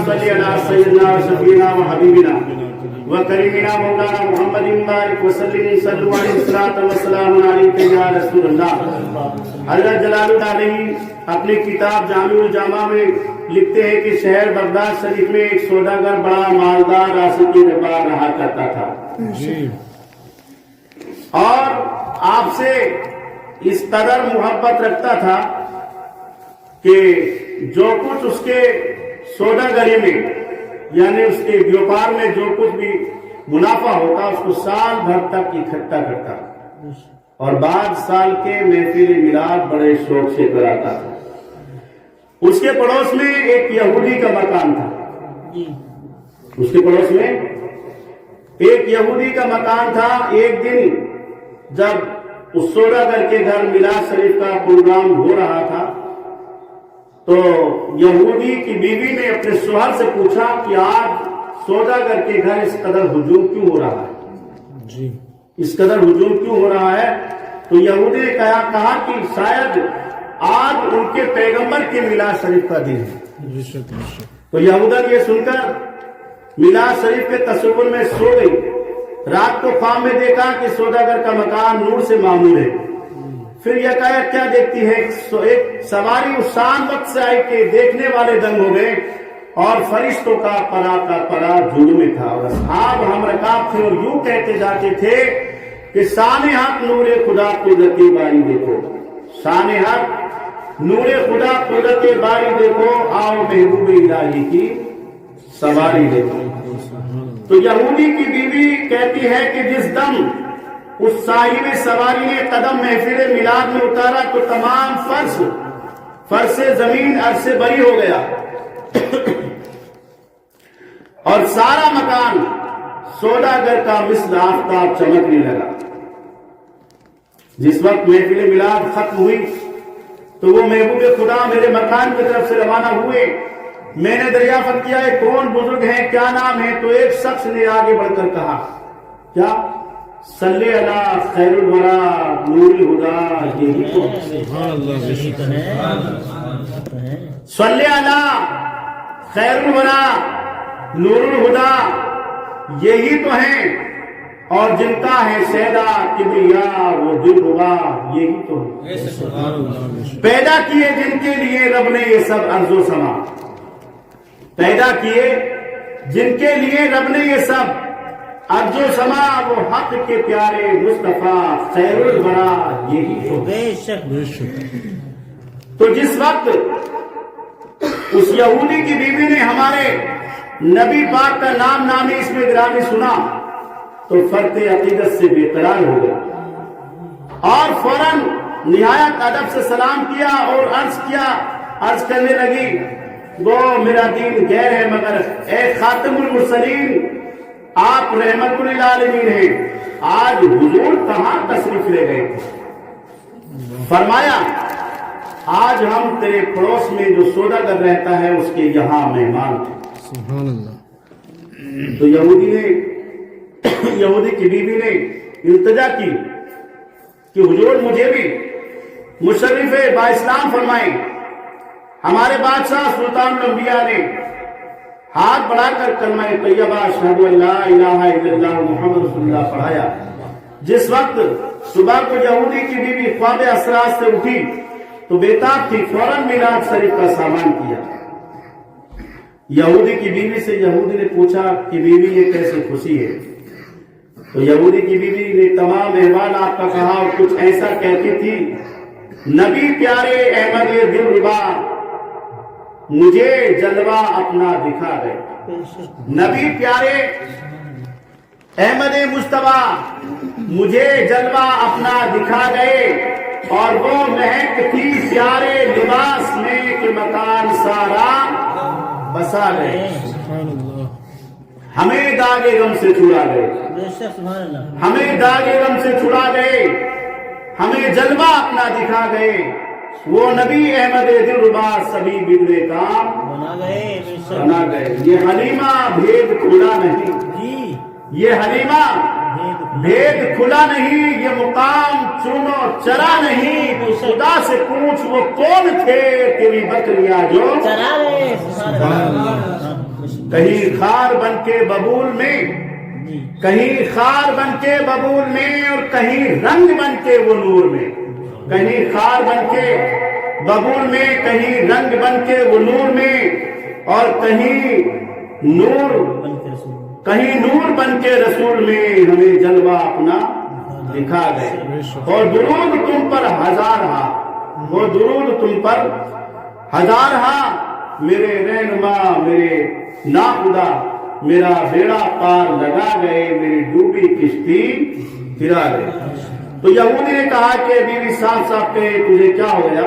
صل علی سیدنا و شفیعنا و حبیبنا و کریمنا مولانا محمد بارک وسلم صلوا علیہ الصلوۃ والسلام علیک یا رسول اللہ۔ حضرت جلال الدین اپنی کتاب جامع الجامع میں لکھتے ہیں کہ شہر بغداد شریف میں ایک سوداگر بڑا مالدار راستی دربار رہا کرتا تھا اور آپ سے اس قدر محبت رکھتا تھا کہ جو کچھ اس کے سوداگری میں یعنی اس کے بیوپار میں جو کچھ بھی منافع ہوتا اس کو سال بھر تک اکٹھا کرتا اور بعد سال کے محفل میلاد بڑے شوق سے کراتا تھا۔ اس کے پڑوس میں ایک یہودی کا مکان تھا، اس کے پڑوس میں ایک یہودی کا مکان تھا۔ ایک دن جب اس سوداگر کے گھر میلاد شریف کا پروگرام ہو رہا تھا تو یہودی کی بیوی نے اپنے شوہر سے پوچھا کہ آج سوداگر کے گھر اس قدر ہجوم کیوں ہو رہا ہے، اس قدر ہجوم کیوں ہو رہا ہے؟ تو یہودی نے کہا کہ شاید آج ان کے پیغمبر کے میلاد شریف کا دن ہے۔ تو یہودا یہ سن کر میلاد شریف کے تصور میں سو گئی۔ رات کو خواب میں دیکھا کہ سوداگر کا مکان نور سے معمور ہے۔ پھر یکایک کیا دیکھتی ہے، ایک سواری اس شان وقت سے آئی کہ دیکھنے والے دنگ ہو گئے اور فرشتوں کا پرا جھوڑ میں تھا اور اصحاب ہم رکاب تھے اور یوں کہتے جاتے تھے کہ شان حق نور خدا قدرت باری دیکھو، شان حق نور خدا قدرت باری دیکھو، آؤ محبوب الہی کی سواری دیکھو۔ تو یہودی کی بیوی کہتی ہے کہ جس دم اس صاحب سواری نے قدم محفل میلاد میں اتارا تو تمام فرش زمین عرش سے بری ہو گیا اور سارا مکان سوداگر کا مثل آفتاب چمکنے لگا۔ جس وقت محفل میلاد ختم ہوئی تو وہ محبوب خدا میرے مکان کی طرف سے روانہ ہوئے۔ میں نے دریافت کیا ہے کون بزرگ ہیں، کیا نام ہے؟ تو ایک شخص نے آگے بڑھ کر کہا، کیا صلی علی خیر الورا نور الہدا، یہی تو صلی علی خیر الورا نور الہدا، یہی تو ہیں، اور جن کا ہے سیدہ کبریا وہ دلربا، یہی تو ہے۔ پیدا کیے جن کے لیے رب نے یہ سب ارض و سما، پیدا کیے جن کے لیے رب نے یہ سب ارض و سما، وہ حق کے پیارے مصطفیٰ خیر الورا، یہی تو بے شک۔ تو جس وقت اس یہودی کی بیوی نے ہمارے نبی پاک کا نام نامی اس میں گرامی سنا تو فرد عقیدت سے بے قرار ہو گیا اور فوراً نہایت ادب سے سلام کیا اور عرض کرنے لگی، وہ میرا دین غیر ہے مگر اے خاتم المرسلین آپ رحمت للعالمین ہیں، آج حضور کہاں تشریف لے گئے تھے؟ فرمایا آج ہم تیرے پڑوس میں جو سوداگر رہتا ہے اس کے یہاں مہمان تھے۔ سبحان اللہ۔ تو یہودی کی بیوی نے التجا کی کہ حضور مجھے بھی مشرف با اسلام فرمائیں۔ ہمارے بادشاہ سلطان الانبیاء نے ہاتھ بڑھا کر کلمہ طیبہ اشہد ان لا الہ الا اللہ محمد رسول اللہ پڑھایا۔ جس وقت صبح کو یہودی کی بیوی خواب اسرار سے اٹھی تو بیتاب تھی، فوراً میلاد شریف کا سامان کیا۔ یہودی کی بیوی سے یہودی نے پوچھا کہ بیوی یہ کیسے خوشی ہے؟ تو یہودی کی بیوی نے تمام احوال آپ کا کہا اور کچھ ایسا کہتی تھی، نبی پیارے احمد دلربا مجھے جلوہ اپنا دکھا گئے، نبی پیارے احمد مصطفیٰ مجھے جلوہ اپنا دکھا گئے اور وہ مہک تھی پیارے لباس میں کہ مکان سارا بسا گئے۔ ہمیں داغے غم سے چھڑا گئے، ہمیں داغے غم سے چھڑا گئے، ہمیں جلوہ اپنا دکھا گئے، وہ نبی احمد دلربا سبھی بگڑے کام بنا گئے۔ یہ حلیمہ بھید کھلا نہیں، یہ حلیمہ بھید کھلا نہیں، یہ مقام چونو چرا نہیں، تو خدا سے پوچھ وہ کون تھے تیری بکریاں جو چرا رہے کہیں خار بن کے ببول میں، کہیں خار بن کے ببول میں، اور کہیں رنگ بن کے وہ نور میں، کہیں خار بن کے ببول میں، کہیں رنگ بن کے وہ نور میں، اور کہیں نور بن کے رسول میں ہمیں جلوہ اپنا دکھا گئے۔ اور درود تم پر ہزار ہاں، وہ درود تم پر ہزار ہاں، میرے رہنما میرے ناخدا میرا بیڑا پار لگا گئے، میری ڈوبی کشتی گرا گئے۔ تو یہودی نے کہا کہ بیوی صاف صاف کہے تجھے کیا ہو گیا؟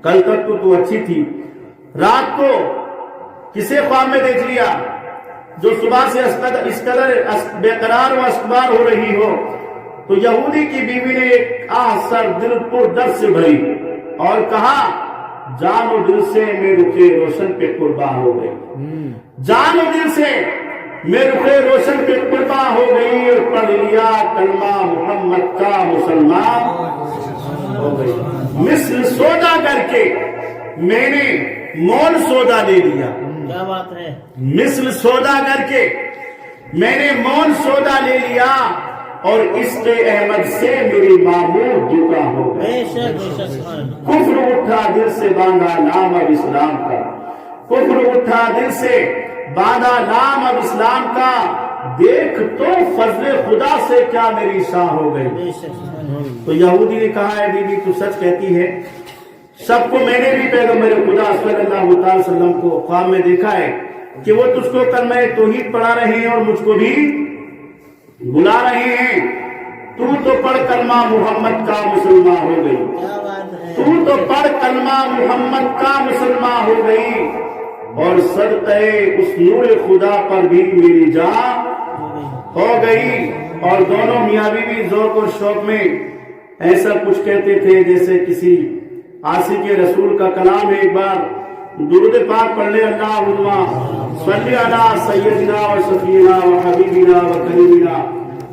کل تک تو اچھی تھی، رات کو کسے خواب میں دیکھ لیا جو صبح سے اس قدر بے قرار و استوار ہو رہی ہو؟ تو یہودی کی بیوی نے ایک آہ سر دل پر درد سے بھری اور کہا جان و دل سے میں رخ روشن پہ قربان ہو گئی، جان و دل سے میں رخ روشن پہ قربان ہو گئی، اور پڑھ لیا کلمہ محمد کا مسلمان ہو گئی۔ مثل سودا کر کے میں نے مول سودا لے لیا، کیا بات ہے، مثل سودا کر کے میں نے مول سودا لے لیا، اور عشق احمد سے میری معمور دھوکا ہو گئی۔ بے شک بے شک، کفر اٹھا دل سے باندھا نام اب اسلام کا، کفر اٹھا دل سے باندھا نام اب اسلام کا، دیکھ تو فضل خدا سے کیا میری شاہ ہو گئی۔ بے شک۔ تو یہودی نے کہا ہے بیوی تو سچ کہتی ہے، سب کو میں نے بھی پیغمبر خدا صلی اللہ علیہ وسلم کو خواب میں دیکھا ہے کہ وہ تجھ کو کلمہ توحید پڑھا رہے ہیں اور مجھ کو بھی بلا رہے ہیں، تو پڑھ کلمہ محمد کا مسلمان ہو گئی، کیا بات ہے، تو پڑھ کلمہ محمد کا مسلمان ہو گئی، اور صدقے اس نور خدا پر بھی میری جان ہو گئی۔ اور دونوں میاں بیوی ذوق اور شوق میں ایسا کچھ کہتے تھے جیسے کسی عاشق رسول کا کلام ہے۔ ایک بار درود پاک پڑھ لے، اللہم صلی علی سیدنا و شفیعنا و حبیبنا و کریمنا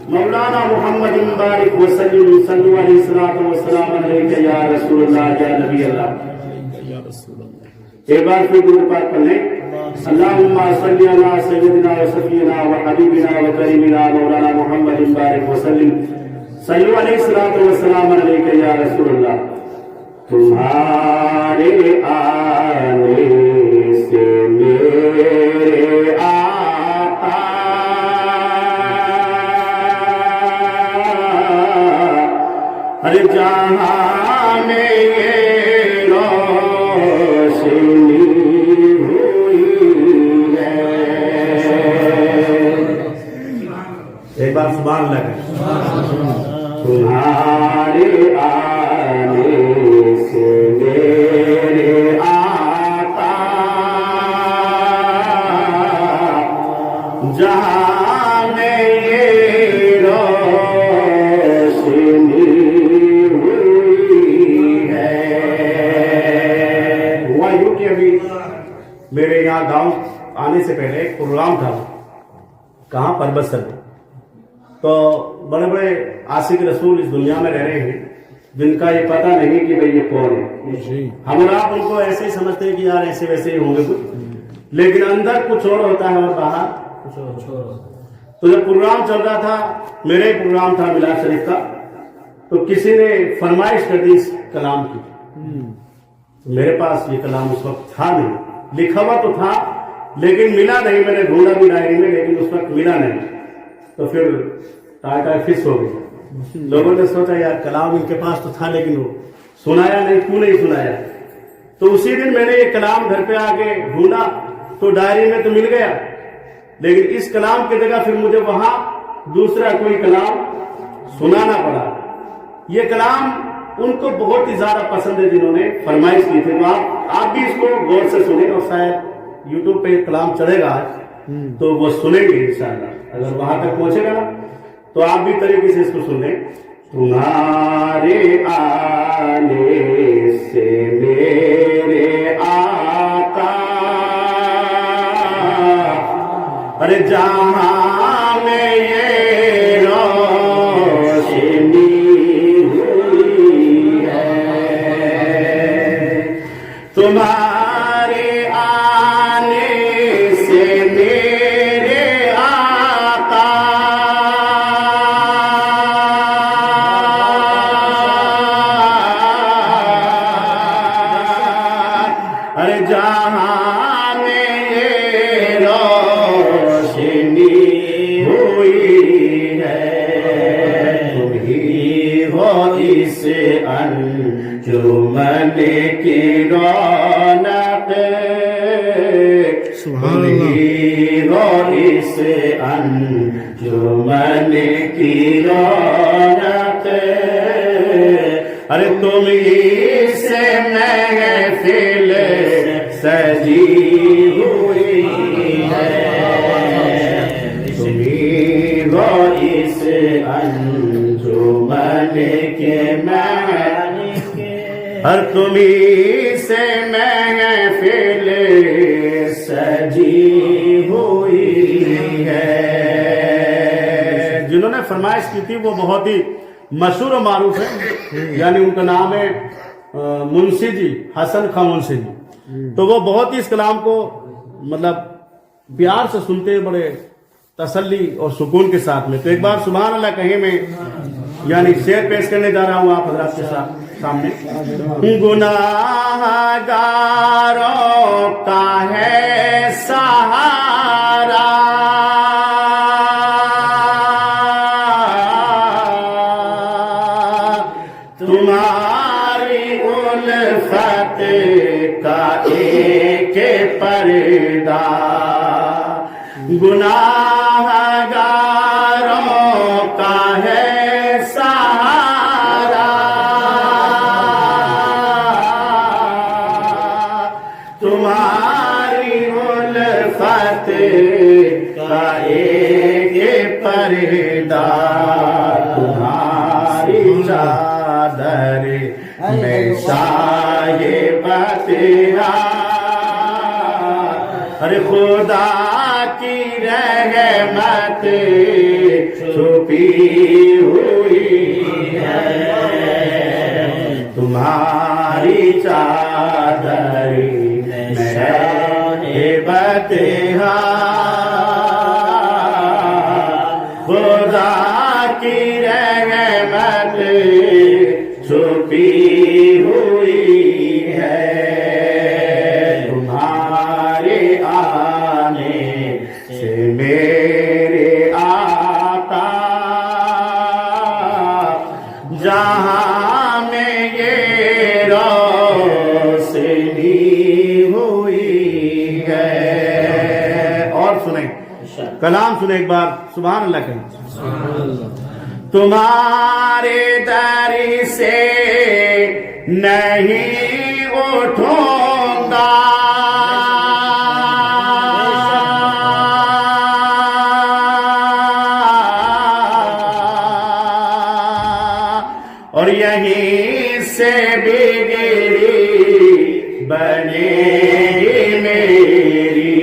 مولانا محمد بارک وسلم، صلی علیہ الصلوۃ والسلام علیک یا رسول اللہ یا نبی اللہ۔ ایک بار پھر درود پاک پڑھ لیں، اللہم صلی علی سیدنا و شفیعنا و حبیبنا و کریمنا مولانا محمد بارک وسلم، صلی علیہ الصلوۃ والسلام علیک یا رسول اللہ۔ تمہارے آنے سے میرے آقا ہر جہاں میں یہ روشنی ہوئی ہے۔ ایک بار سبحان اللہ کہیں، تمہارے آنے سے میرے آقا جہاں میں یہ روشنی ہوئی ہے۔ ہوا یوں کہ ابھی میرے یہاں گاؤں آنے سے پہلے ایک پروگرام تھا، کہاں پربت میں، تو بڑے بڑے عاشق رسول اس دنیا میں رہ رہے ہیں جن کا یہ پتہ نہیں کہ بھئی یہ کون ہے۔ ہم اور آپ ان کو ایسے ہی سمجھتے ہیں کہ یار ایسے ویسے ہی ہوں گے کچھ، لیکن اندر کچھ اور ہوتا ہے اور باہر کچھ اور۔ تو جب پروگرام چل رہا تھا، میرے پروگرام تھا میلاد شریف کا، تو کسی نے فرمائش کر دی اس کلام کی۔ میرے پاس یہ کلام اس وقت تھا نہیں، لکھا ہوا تو تھا لیکن ملا نہیں، میں نے ڈھونڈا بھی ڈائری میں لیکن اس وقت ملا نہیں، تو پھر ٹائٹا فکس ہو گئی۔ لوگوں نے سوچا یار کلام ان کے پاس تو تھا لیکن وہ سنایا نہیں، کیوں نہیں سنایا؟ تو اسی دن میں نے یہ کلام گھر پہ آ کے ڈھونڈا تو ڈائری میں تو مل گیا، لیکن اس کلام کی جگہ پھر مجھے وہاں دوسرا کوئی کلام سنانا پڑا۔ یہ کلام ان کو بہت ہی زیادہ پسند ہے جنہوں نے فرمائش کی تھی، تو آپ بھی اس کو غور سے سنیں، اور شاید یوٹیوب پہ کلام چڑھے گا تو وہ سنیں گے انشاءاللہ، اگر وہاں تک پہنچے گا نا تو آپ بھی طریقے سے اس کو سن لیں۔ تمہارے آنے سے میرے آقا ارے جہاں میں یہ روشنی ہوئی ہے، تمہارے ارے جہاں میں یہ روشنی ہوئی ہے تمہیں ہو اس انجمن کی رونق تمہیں ہو اس انجمن کی رونق ارے تمہیں سے محفل سجی ہوئی ہے تمہیں ہو اس انجمن کے مالک ہر تمہیں سے محفل سجی ہوئی ہے. جنہوں نے فرمائش کی تھی وہ بہت ہی مشہور و معروف ہے، یعنی ان کا نام ہے منشی جی، حسن خان منشی جی. تو وہ بہت ہی اس کلام کو مطلب پیار سے سنتے بڑے تسلی اور سکون کے ساتھ میں. تو ایک بار سبحان اللہ کہیں میں یعنی شعر پیش کرنے جا رہا ہوں آپ حضرات کے سامنے. گناہ گاروں کا ہے سہارا تمہاری الفت کا ایک پردہ گناہ گاروں کا ہے سہارا تمہاری الفت کا ایک پردہ تمہاری چادر میں صاحب تیرا ارے خدا کی رحمت چھپی ہوئی ہے تمہاری چادر میں صاحب تیرا خدا کی رحمت چھپی ہوئی ہے تمہارے آنے سے میرے آقا جہاں میں یہ روشنی ہوئی ہے. اور سنیں کلام سنیں ایک بار سبحان اللہ کہیں. تمہارے در سے نہیں اٹھوں گا اور یہیں سے بگڑی بنے گی میری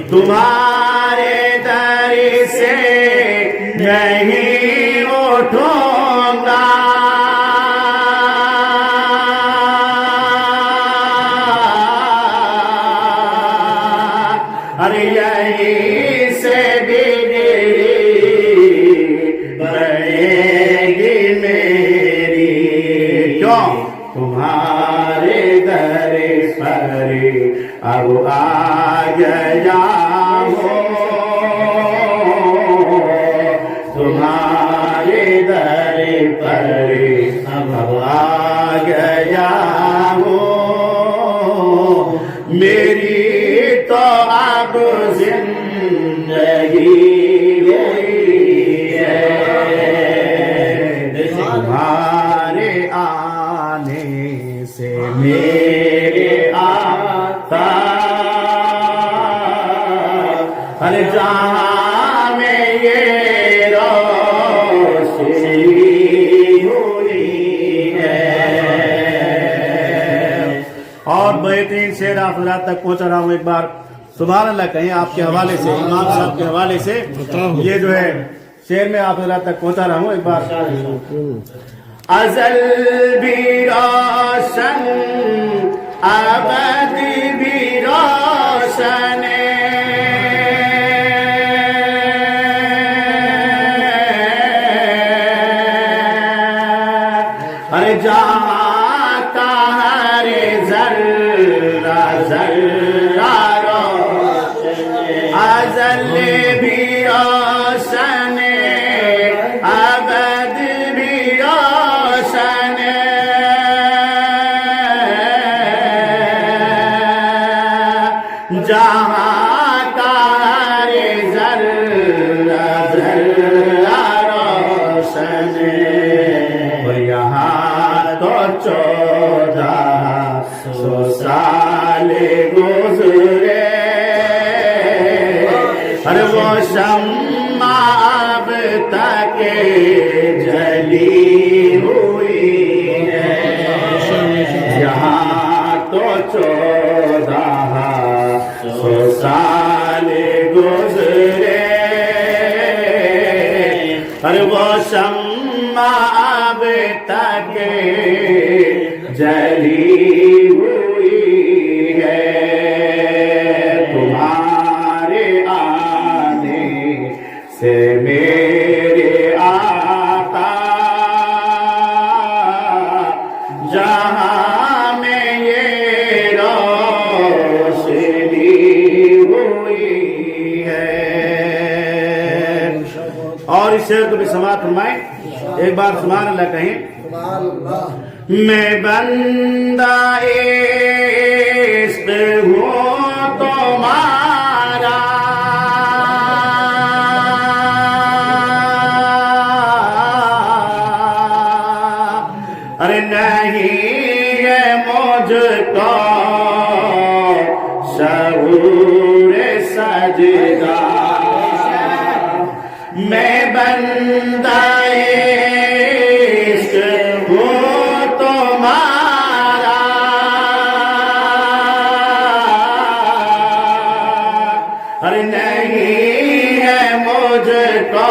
تمہارے در سے نہیں اٹھوں گا ارے یہیں سے بگڑی بنے گی میری کیوں تمہارے در پر اب آ گیا ہوں تمہارے در پر اب آ گیا ہوں میری تو اب زندگی ہوئی ہے تمہارے آنے سے میرے آقا ہر جہاں میں یہ روشنی ہوئی ہے. اور بہترین شعر آپ حضرات تک پہنچا رہا ہوں ایک بار سبحان اللہ کہیں آپ کے حوالے سے امام صاحب کے حوالے سے یہ جو ہے شعر میں آپ حضرات تک پہنچا رہا ہوں ایک بار. ازل بھی روشن ابد بھی روشن ارے جہاں کا ہر ذرہ ازل بھی روشن ابد بھی روشن جہاں کا ہر ذرہ ذرہ روشن یہاں تو 1400 سال گزرے اور وہ شمع اب تک جلی ہوئی ہے یہاں تو 1400 سال گزرے اور وہ شمع اب تک جلی ہوئی ہے تمہارے آنے سے میرے آقا جہاں میں یہ روشنی ہوئی ہے اور اس شعر کو بھی سماعت فرمائیں ایک بار سبحان اللہ کہیں میں بندہ عشق ہوں تمہارا ارے نہیں ہے مجھ کو شعور سجدہ میں بندہ عشق ہوں تمہارا ارے نہیں ہے مجھ کو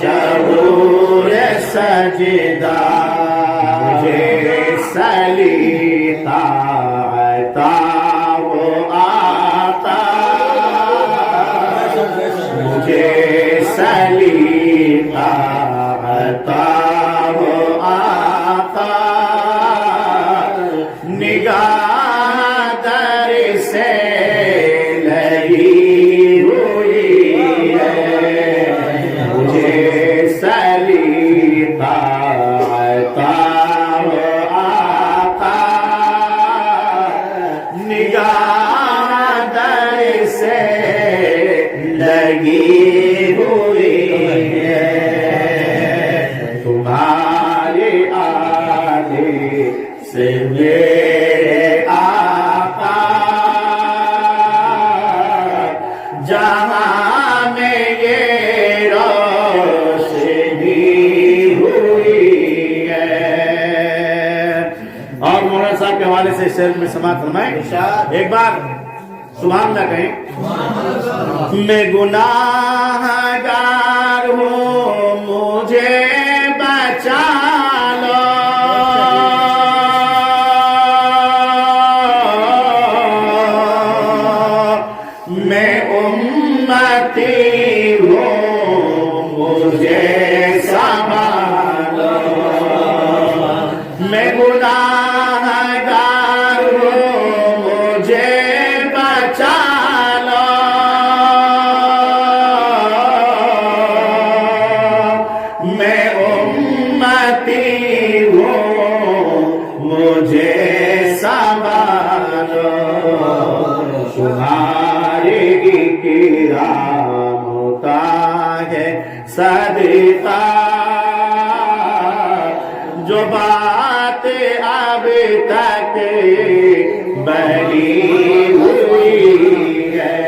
شعور سجدہ مجھے سلیقہ عطا وہ آتا مجھے سلیقہ عطا وہ آتا نگاہ در سے لگی ہوئی ہے مجھے سلیقہ عطا وہ آتا نگاہ در سے لگی ہوئی ہے تمہارے آنے سے میرے آقا جہاں میں یہ روشنی ہوئی ہے اور مولانا صاحب کے حوالے سے شعر میں سماعت فرمائیں ایک بار سبحان اللہ کہیں میں گناہگار ہوں مجھے بچا لو میں امتی ہوں مجھے سنبھالو میں گناہگار ہوں مجھے بچا لو میں امتی ہوں مجھے سنبھالو تمہارے اکرام کا ہے صدقہ جو بات اب تک بری ہوئی ہے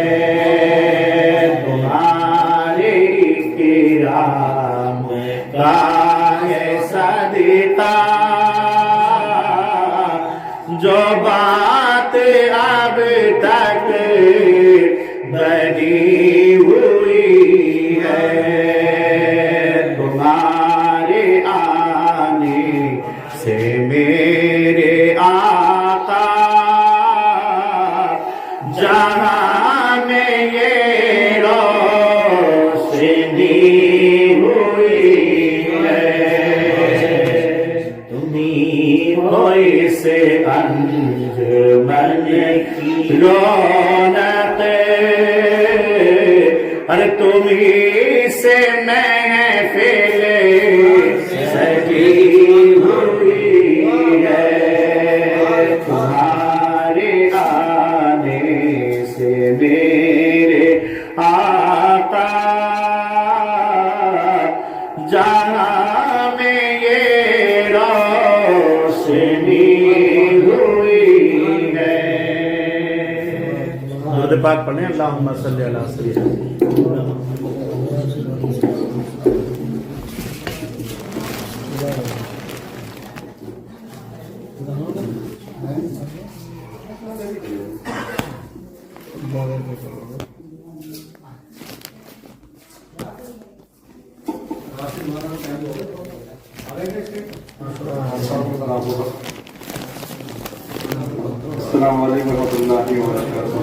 تمہارے اکرام کا ہے صدقہ جو بات اب تک بری ہوئی ہے تمہارے آنے سے میرے آقا جہاں میں یہ روشنی ہوئی ہے تمہیں ہوئی سے انجام رونق ارے تمہیں سے محفل سجی ہوئی ہے تمہارے آنے سے میرے آقا جہاں میں یہ روشنی ہوئی ہے. درود پاک پڑھیں اللہم صلی علی سیدنا السلام علیکم ورحمۃ اللہ وبرکاتہ.